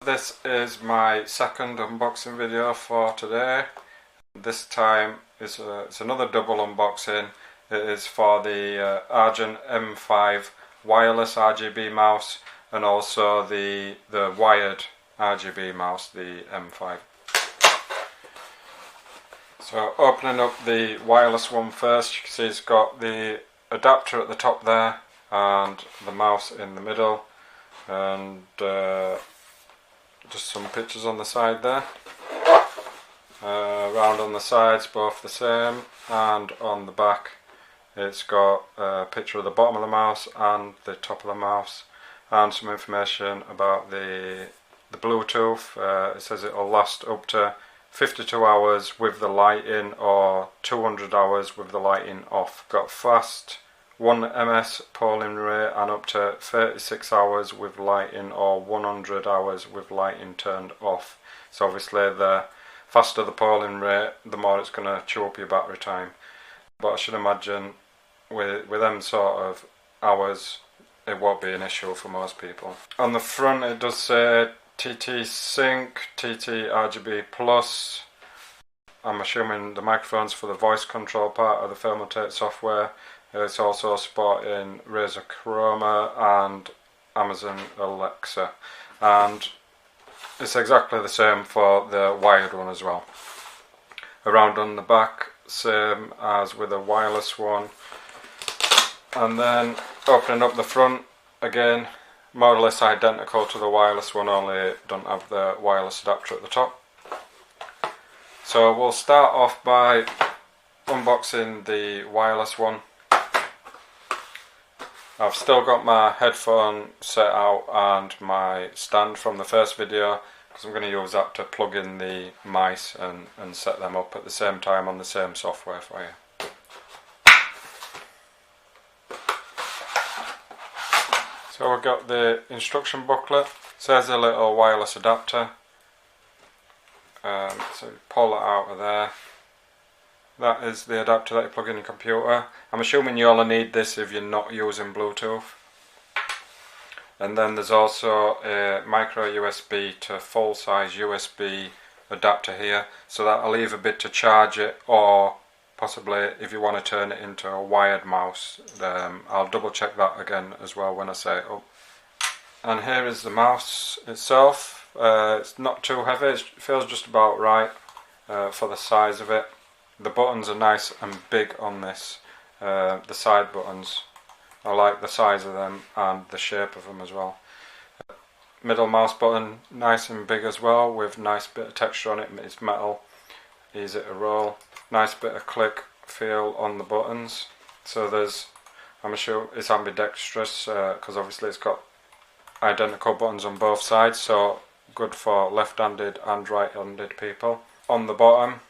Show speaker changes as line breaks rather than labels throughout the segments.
This is my second unboxing video for today. This time it's another double unboxing. It is for the Argent M5 wireless RGB mouse and also the wired RGB mouse, the M5. So opening up the wireless one first, you can see it's got the adapter at the top there and the mouse in the middle, and just some pictures on the side there. Round on the sides, both the same, and on the back it's got a picture of the bottom of the mouse and the top of the mouse, and some information about the Bluetooth. It says it will last up to 52 hours with the lighting or 200 hours with the lighting off. Got fast 1 ms polling rate and up to 36 hours with lighting or 100 hours with lighting turned off. So obviously the faster the polling rate, the more it's going to chew up your battery time. But I should imagine with them sort of hours it won't be an issue for most people. On the front it does say TT Sync, TT RGB Plus. I'm assuming the microphone's for the voice control part of the Thermaltake software. It's also supporting Razer Chroma and Amazon Alexa, and it's exactly the same for the wired one as well. Around on the back, same as with the wireless one, and then opening up the front, again more or less identical to the wireless one, only don't have the wireless adapter at the top. So we'll start off by unboxing the wireless one. I've still got my headphone set out and my stand from the first video, because I'm going to use that to plug in the mice and set them up at the same time on the same software for you. So we've got the instruction booklet. It says a little wireless adapter. So you pull it out of there. That is the adapter that you plug in your computer. I'm assuming you only need this if you're not using Bluetooth. And then there's also a micro USB to full size USB adapter here, so that'll either be to charge it or possibly if you want to turn it into a wired mouse. I'll double check that again as well when I set it up. And here is the mouse itself. It's not too heavy, it feels just about right for the size of it. The buttons are nice and big on this, the side buttons. I like the size of them and the shape of them as well. Middle mouse button, nice and big as well, with nice bit of texture on it. It's metal, easy to roll. Nice bit of click feel on the buttons. So I'm sure it's ambidextrous, because obviously it's got identical buttons on both sides, so good for left-handed and right-handed people. On the bottom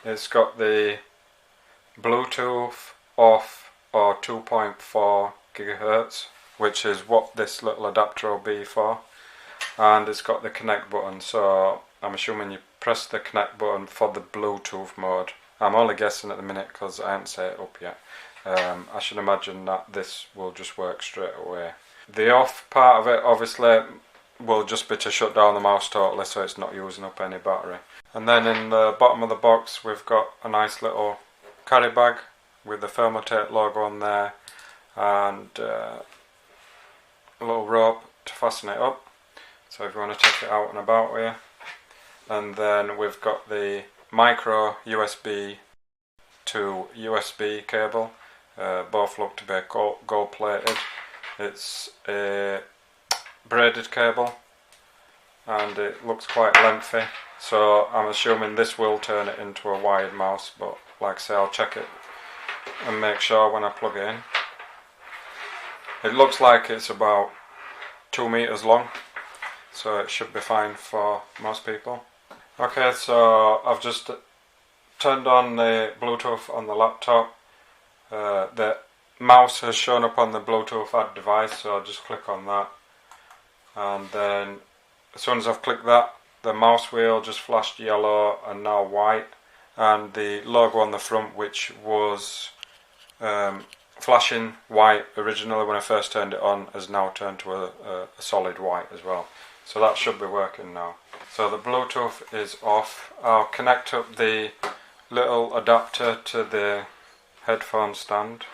it's got the Bluetooth off or 2.4 gigahertz, which is what this little adapter will be for. And it's got the connect button, so I'm assuming you press the connect button for the Bluetooth mode. I'm only guessing at the minute because I haven't set it up yet. I should imagine that this will just work straight away. The off part of it obviously will just be to shut down the mouse totally, so it's not using up any battery. And then in the bottom of the box we've got a nice little carry bag with the Thermaltake logo on there, and a little rope to fasten it up, so if you want to take it out and about with you. And then we've got the micro USB to USB cable. Both look to be gold plated. It's a braided cable and it looks quite lengthy, so I'm assuming this will turn it into a wired mouse, but like I say, I'll check it and make sure when I plug it in. It looks like it's about 2 meters long, so it should be fine for most people. Okay, so I've just turned on the Bluetooth on the laptop. The mouse has shown up on the Bluetooth add device, so I'll just click on that, and then as soon as I've clicked that, the mouse wheel just flashed yellow and now white, and the logo on the front, which was flashing white originally when I first turned it on, has now turned to a solid white as well. So that should be working now. So the Bluetooth is off. I'll connect up the little adapter to the headphone stand,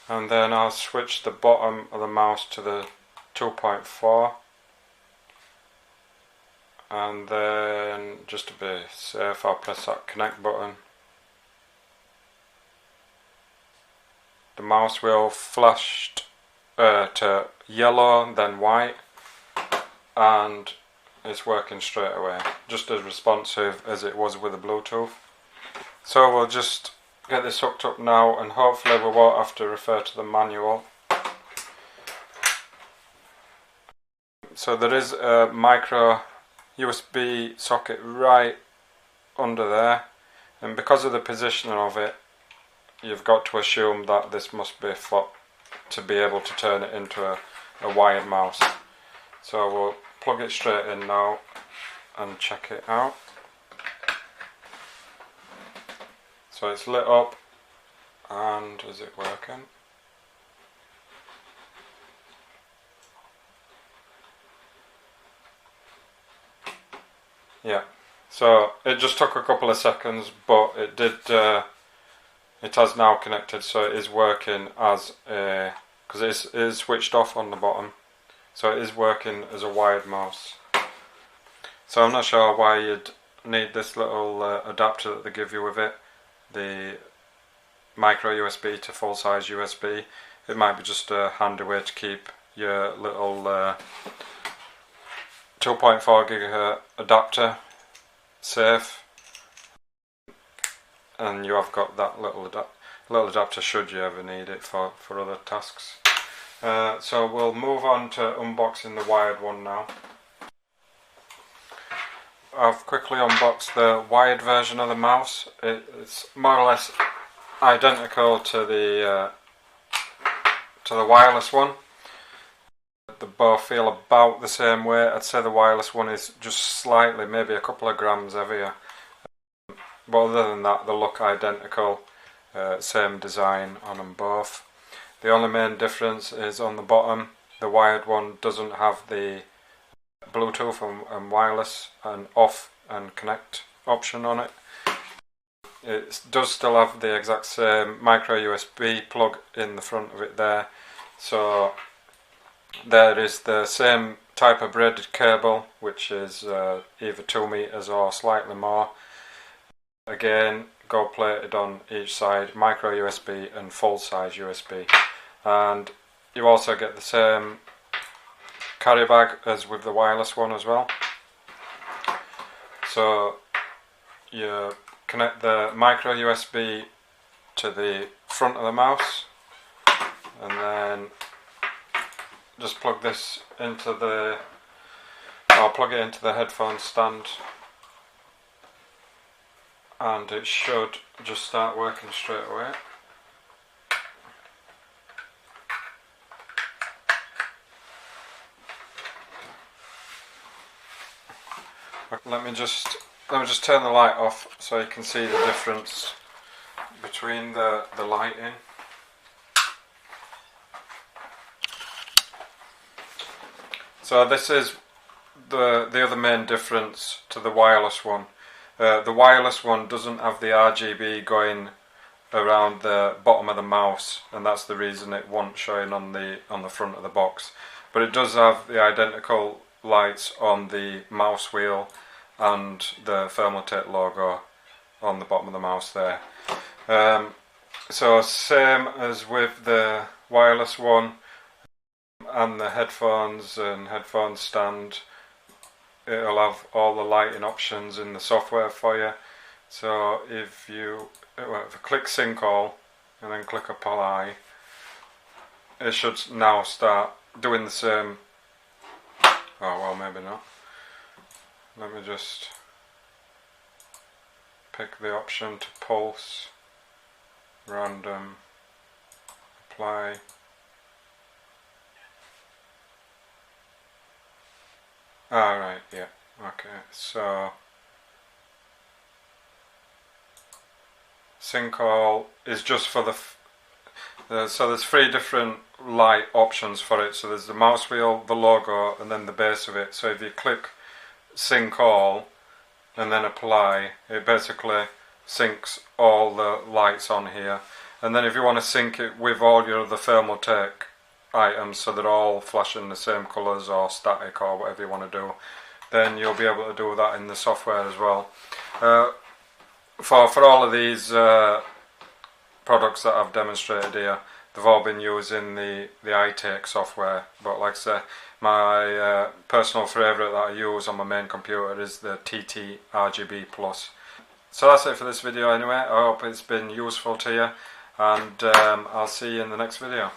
and then I'll switch the bottom of the mouse to the 2.4, and then just to be safe I'll press that connect button. The mouse wheel flashed to yellow, then white, and it's working straight away, just as responsive as it was with the Bluetooth. So we'll just get this hooked up now, and hopefully we won't have to refer to the manual. So there is a micro USB socket right under there, and because of the positioning of it, you've got to assume that this must be flop to be able to turn it into a wired mouse. So we'll plug it straight in now and check it out. So it's lit up, and is it working? Yeah, so it just took a couple of seconds, but it did. It has now connected, so it is working as a, because it is switched off on the bottom, so it is working as a wired mouse. So I'm not sure why you'd need this little adapter that they give you with it, the micro USB to full size USB. It might be just a handy way to keep your little 2.4 GHz adapter safe, and you have got that little adapter should you ever need it for other tasks. So we'll move on to unboxing the wired one now. I've quickly unboxed the wired version of the mouse. It's more or less identical to the wireless one. They both feel about the same way. I'd say the wireless one is just slightly, maybe a couple of grams heavier. But other than that, they look identical. Same design on them both. The only main difference is on the bottom. The wired one doesn't have the Bluetooth and wireless and off and connect option on it. It does still have the exact same micro USB plug in the front of it there. So there is the same type of braided cable, which is either 2 meters or slightly more. Again, gold plated on each side, micro USB and full size USB. And you also get the same carry bag as with the wireless one as well. So you connect the micro USB to the front of the mouse, and then just plug this into the, I'll plug it into the headphone stand, and it should just start working straight away. Let me just turn the light off so you can see the difference between the lighting. So this is the other main difference to the wireless one. The wireless one doesn't have the RGB going around the bottom of the mouse, and that's the reason it wasn't showing on the front of the box. But it does have the identical lights on the mouse wheel and the Thermaltake logo on the bottom of the mouse there. So same as with the wireless one and the headphones and headphone stand, it'll have all the lighting options in the software for you. So if you click sync all and then click apply, it should now start doing the same. Oh well, maybe not. Let me just pick the option to pulse, random, apply. Right, yeah, okay, so sync all is just for so there's 3 different light options for it. So there's the mouse wheel, the logo, and then the base of it. So if you click sync all and then apply, it basically syncs all the lights on here. And then if you want to sync it with all your other Thermaltake items so they're all flashing the same colours or static or whatever you want to do, then you'll be able to do that in the software as well. For all of these products that I've demonstrated here, they've all been using the iTake software, but like I say, my personal favourite that I use on my main computer is the TT RGB Plus. So that's it for this video anyway. I hope it's been useful to you, and I'll see you in the next video.